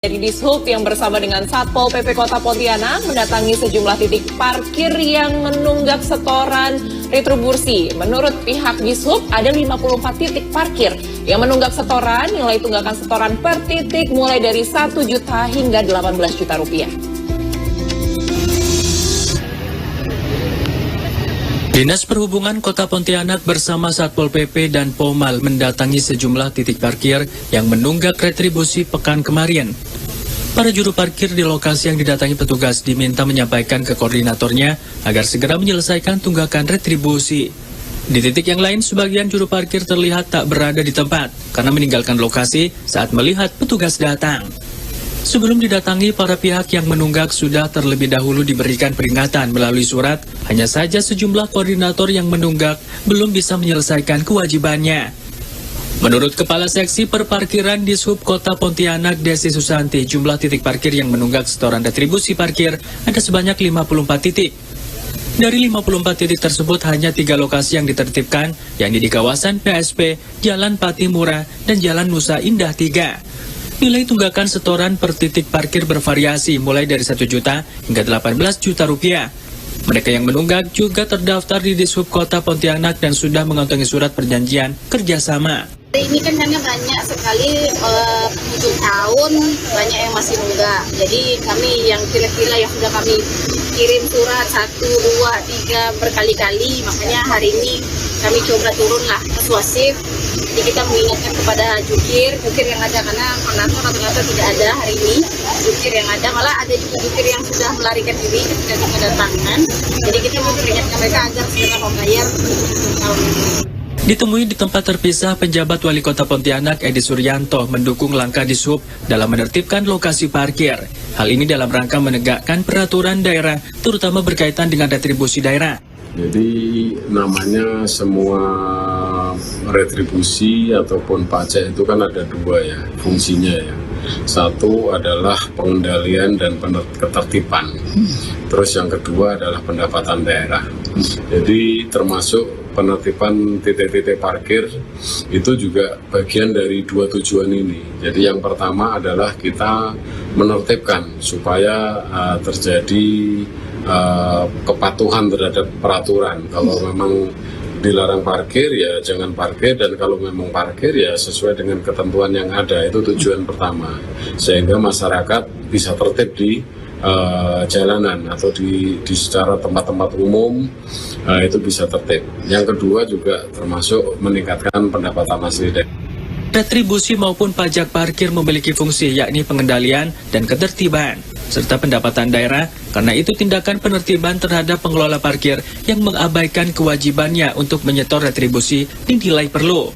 Jadi Dishub yang bersama dengan Satpol PP Kota Pontianak mendatangi sejumlah titik parkir yang menunggak setoran retribusi. Menurut pihak Dishub ada 54 titik parkir yang menunggak setoran, nilai tunggakan setoran per titik mulai dari 1 juta hingga 18 juta rupiah. Dinas Perhubungan Kota Pontianak bersama Satpol PP dan Pomal mendatangi sejumlah titik parkir yang menunggak retribusi pekan kemarin. Para juru parkir di lokasi yang didatangi petugas diminta menyampaikan ke koordinatornya agar segera menyelesaikan tunggakan retribusi. Di titik yang lain, sebagian juru parkir terlihat tak berada di tempat karena meninggalkan lokasi saat melihat petugas datang. Sebelum didatangi, para pihak yang menunggak sudah terlebih dahulu diberikan peringatan melalui surat, hanya saja sejumlah koordinator yang menunggak belum bisa menyelesaikan kewajibannya. Menurut Kepala Seksi Perparkiran Dishub Kota Pontianak, Desi Susanti, jumlah titik parkir yang menunggak setoran retribusi parkir ada sebanyak 54 titik. Dari 54 titik tersebut, hanya 3 lokasi yang ditertibkan, yakni di kawasan PSP, Jalan Patimura, dan Jalan Nusa Indah 3. Nilai tunggakan setoran per titik parkir bervariasi mulai dari 1 juta hingga 18 juta rupiah. Mereka yang menunggak juga terdaftar di Dishub Kota Pontianak dan sudah mengantongi surat perjanjian kerjasama. Ini kan karena banyak sekali penghujung tahun, banyak yang masih nunggak. Jadi kami yang kira-kira yang sudah kami kirim surat 1, 2, 3 berkali-kali, makanya hari ini kami coba turunlah persuasif. Jadi kita mengingatkan kepada jukir yang ada, karena koordinator atau tidak ada hari ini. Jukir yang ada, malah ada juga jukir yang sudah melarikan diri ketika kedatangan. Jadi kita memperingatkan mereka agar segera membayar tahun ini. Ditemui di tempat terpisah, penjabat Wali Kota Pontianak Edi Suryanto mendukung langkah Dishub dalam menertibkan lokasi parkir. Hal ini dalam rangka menegakkan peraturan daerah, terutama berkaitan dengan retribusi daerah. Jadi namanya semua retribusi ataupun pajak itu kan ada 2 ya fungsinya ya. Satu adalah pengendalian dan ketertiban. Terus yang kedua adalah pendapatan daerah. Jadi termasuk penertiban titik-titik parkir itu juga bagian dari 2 tujuan ini. Jadi yang pertama adalah kita menertibkan supaya terjadi kepatuhan terhadap peraturan. Kalau memang dilarang parkir ya jangan parkir, dan kalau memang parkir ya sesuai dengan ketentuan yang ada. Itu tujuan pertama, sehingga masyarakat bisa tertib di jalanan atau di secara tempat-tempat umum, itu bisa tertib. Yang kedua juga termasuk meningkatkan pendapatan asli daerah. Retribusi maupun pajak parkir memiliki fungsi, yakni pengendalian dan ketertiban, serta pendapatan daerah. Karena itu tindakan penertiban terhadap pengelola parkir yang mengabaikan kewajibannya untuk menyetor retribusi dinilai perlu.